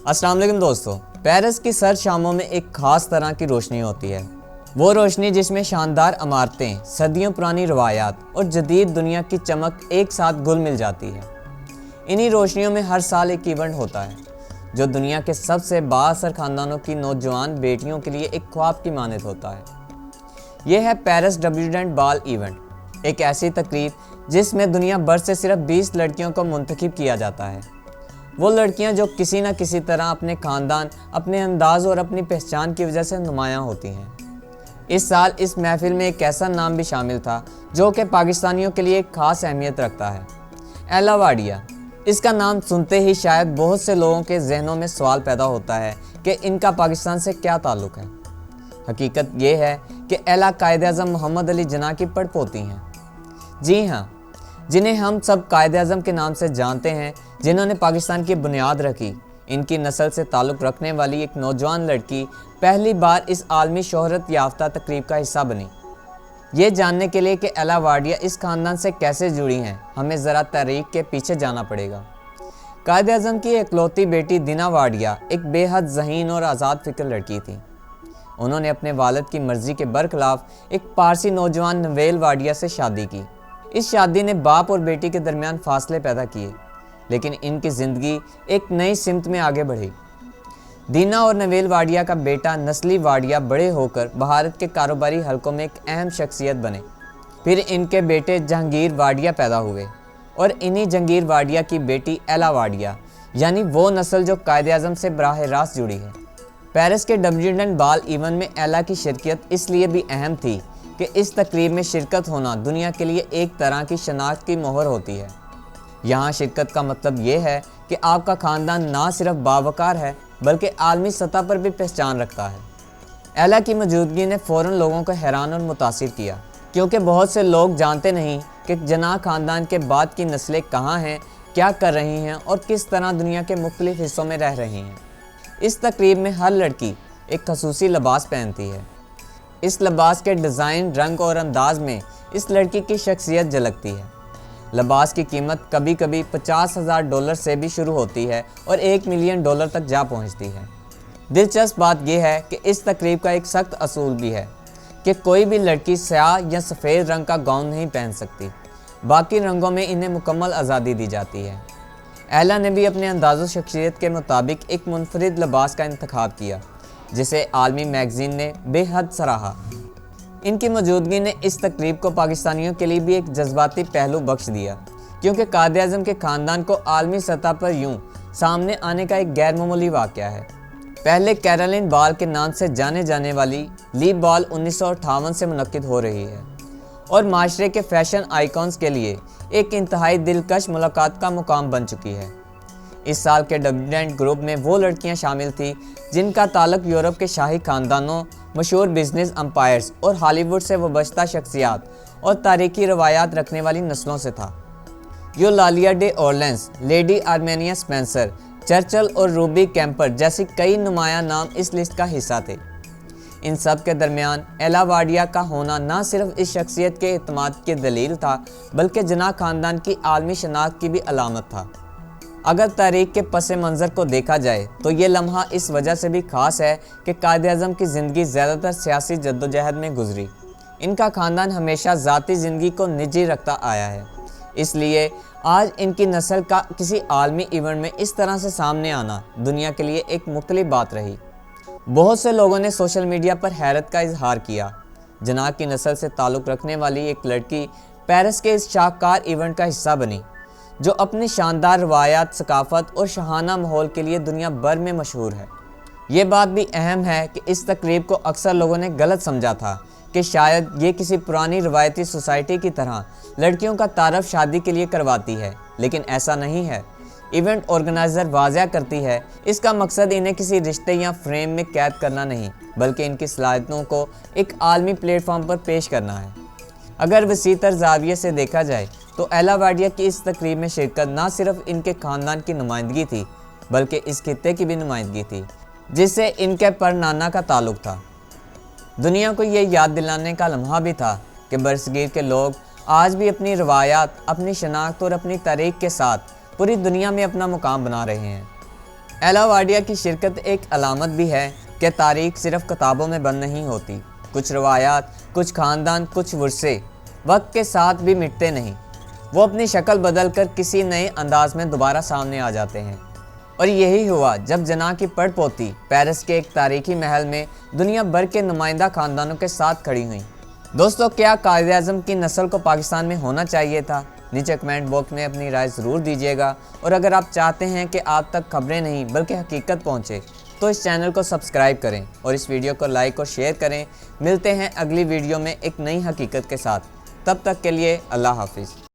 अस्सलाम वालेकुम दोस्तों। पेरिस की सर्द शामों में एक ख़ास तरह की रोशनी होती है। वो रोशनी जिसमें शानदार इमारतें, सदियों पुरानी रवायात और जदीद दुनिया की चमक एक साथ घुल मिल जाती है। इन्हीं रोशनियों में हर साल एक इवेंट होता है जो दुनिया के सबसे बाअसर ख़ानदानों की नौजवान बेटियों के लिए एक ख्वाब की मानद होता है। यह है पेरिस डब्यूटेंट बाल इवेंट, एक ऐसी तकरीब जिसमें दुनिया भर से सिर्फ 20 लड़कियों को मुंतखब किया जाता है। वो लड़कियां जो किसी न किसी तरह अपने ख़ानदान, अपने अंदाज़ और अपनी पहचान की वजह से नुमायां होती हैं। इस साल इस महफिल में एक ऐसा नाम भी शामिल था जो कि पाकिस्तानियों के लिए एक ख़ास अहमियत रखता है, एला वाडिया। इसका नाम सुनते ही शायद बहुत से लोगों के जहनों में सवाल पैदा होता है कि इनका पाकिस्तान से क्या ताल्लुक़ है। हकीकत ये है कि एला कायद-ए-आज़म मोहम्मद अली जिन्ना की पड़पोती हैं। जी हाँ, जिन्हें हम सब कायद-ए-आज़म के नाम से जानते हैं, जिन्होंने पाकिस्तान की बुनियाद रखी। इनकी नस्ल से ताल्लुक़ रखने वाली एक नौजवान लड़की पहली बार इस आलमी शोहरत याफ्ता तकरीब का हिस्सा बनी। ये जानने के लिए कि एला वाडिया इस ख़ानदान से कैसे जुड़ी हैं, हमें ज़रा तारीख़ के पीछे जाना पड़ेगा। कायद-ए-आज़म की इकलौती बेटी दीना वाडिया एक बेहद ज़हीन और आज़ाद फ़िक्र लड़की थी। उन्होंने अपने वालिद की मर्ज़ी के बरखिलाफ़ एक पारसी नौजवान नवेल वाडिया से शादी की। इस शादी ने बाप और बेटी के दरमियान फासले पैदा किए, लेकिन इनकी ज़िंदगी एक नई सिमत में आगे बढ़ी। दीना और नवेल वाडिया का बेटा नस्ली वाडिया बड़े होकर भारत के कारोबारी हलकों में एक अहम शख्सियत बने। फिर इनके बेटे जहांगीर वाडिया पैदा हुए और इन्हीं जहांगीर वाडिया की बेटी एला वाडिया, यानी वो नस्ल जो कायद-ए-आज़म से बराह रास्त जुड़ी है। पेरिस के डब्यूटेंट बाल इवेंट में एला की शिरकत इसलिए भी अहम थी कि इस तकरीब में शिरकत होना दुनिया के लिए एक तरह की शनाख्त की मोहर होती है। यहाँ शिरकत का मतलब ये है कि आपका ख़ानदान ना सिर्फ बावकार है बल्कि आलमी सतह पर भी पहचान रखता है। एला की मौजूदगी ने फ़ौरन लोगों को हैरान और मुतासिर किया, क्योंकि बहुत से लोग जानते नहीं कि जिन्ना ख़ानदान के बाद की नस्लें कहाँ हैं, क्या कर रही हैं और किस तरह दुनिया के मुख्तलिफ हिस्सों में रह रही हैं। इस तकरीब में हर लड़की एक खसूसी लिबास पहनती है। इस लिबास के डिज़ाइन, रंग और अंदाज में इस लड़की की शख्सियत झलकती है। लिबास की कीमत कभी कभी $50,000 से भी शुरू होती है और $1 मिलियन तक जा पहुंचती है। दिलचस्प बात यह है कि इस तकरीब का एक सख्त असूल भी है कि कोई भी लड़की स्याह या सफ़ेद रंग का गाउन नहीं पहन सकती। बाकी रंगों में इन्हें मुकम्मल आज़ादी दी जाती है। एला ने भी अपने अंदाज़ो शख्सियत के मुताबिक एक मुनफरिद लिबास का इंतखाब किया, जिसे आलमी मैगज़ीन ने बेहद सराहा। इनकी मौजूदगी ने इस तकरीब को पाकिस्तानियों के लिए भी एक जज्बाती पहलू बख्श दिया, क्योंकि कायद-ए-आज़म के ख़ानदान को आलमी सतह पर यूं सामने आने का एक गैर मामूली वाक़या है। पहले कैरोलिन बाल के नाम से जाने जाने वाली ली बाल 1958 से मुनक्किद हो रही है और माशरे के फ़ैशन आइकॉन्स के लिए एक इंतहाई दिलकश मुलाकात का मुकाम बन चुकी है। इस साल के डब्यूटेंट ग्रुप में वो लड़कियां शामिल थीं जिनका ताल्लुक़ यूरोप के शाही ख़ानदानों, मशहूर बिजनेस एम्पायर्स और हॉलीवुड से वाबस्ता शख्सियात और तारीख़ी रवायात रखने वाली नस्लों से था। Eulalia de Orleans, Lady Armenia Spencer, Churchill और रूबी कैंपर जैसी कई नुमायां नाम इस लिस्ट का हिस्सा थे। इन सब के दरमियान एला वाडिया का होना न सिर्फ इस शख्सियत के एतमाद की दलील था, बल्कि जिन्ना ख़ानदान की आलमी शनाख्त की भी अलामत था। अगर तारीख़ के पस मंज़र को देखा जाए तो ये लम्हा इस वजह से भी ख़ास है कि कायद-ए-आज़म की ज़िंदगी ज़्यादातर सियासी जद्दोजहद में गुजरी। इनका ख़ानदान हमेशा ज़ाती ज़िंदगी को निजी रखता आया है, इसलिए आज इनकी नस्ल का किसी आलमी इवेंट में इस तरह से सामने आना दुनिया के लिए एक मुख्तलिफ बात रही। बहुत से लोगों ने सोशल मीडिया पर हैरत का इजहार किया। जिन्ना की नस्ल से ताल्लुक़ रखने वाली एक लड़की पेरिस के इस शाहकार इवेंट का हिस्सा बनी, जो अपनी शानदार रवायात, सकाफ़त और शहाना माहौल के लिए दुनिया भर में मशहूर है। ये बात भी अहम है कि इस तकरीब को अक्सर लोगों ने गलत समझा था कि शायद ये किसी पुरानी रवायती सोसाइटी की तरह लड़कियों का तारफ़ शादी के लिए करवाती है, लेकिन ऐसा नहीं है। इवेंट ऑर्गेनाइज़र वाज़ह करती है, इसका मकसद इन्हें किसी रिश्ते या फ्रेम में कैद करना नहीं, बल्कि इनकी सलाहियतों को एक आलमी प्लेटफॉर्म पर पेश करना है। अगर वसीतर ज़ाविये से देखा जाए तो एला वाडिया की इस तकरीब में शिरकत न सिर्फ इनके ख़ानदान की नुमाइंदगी थी, बल्कि इस खित्ते की भी नुमाइंदगी थी जिससे इनके परनाना का ताल्लुक़ था। दुनिया को ये याद दिलाने का लम्हा भी था कि बरसगीर के लोग आज भी अपनी रवायात, अपनी शनाख्त और अपनी तारीख़ के साथ पूरी दुनिया में अपना मुकाम बना रहे हैं। ایلا وارڈیا کی شرکت ایک علامت بھی ہے کہ تاریخ صرف کتابوں میں بند نہیں ہوتی۔ کچھ روایات، کچھ خاندان، کچھ ورثے وقت کے ساتھ بھی مٹتے نہیں، وہ اپنی شکل بدل کر کسی نئے انداز میں دوبارہ سامنے آ جاتے ہیں۔ اور یہی ہوا جب جناح کی پڑ پوتی پیرس کے ایک تاریخی محل میں دنیا بھر کے نمائندہ خاندانوں کے ساتھ کھڑی ہوئیں۔ دوستو، کیا قائد اعظم کی نسل کو پاکستان میں ہونا چاہیے تھا؟ نیچے کمنٹ باکس میں اپنی رائے ضرور دیجیے گا، اور اگر آپ چاہتے ہیں کہ آپ تک خبریں نہیں بلکہ حقیقت پہنچے تو اس چینل کو سبسکرائب کریں اور اس ویڈیو کو لائک اور شیئر کریں۔ ملتے ہیں اگلی ویڈیو میں ایک نئی حقیقت کے ساتھ، تب تک کے لیے اللہ حافظ۔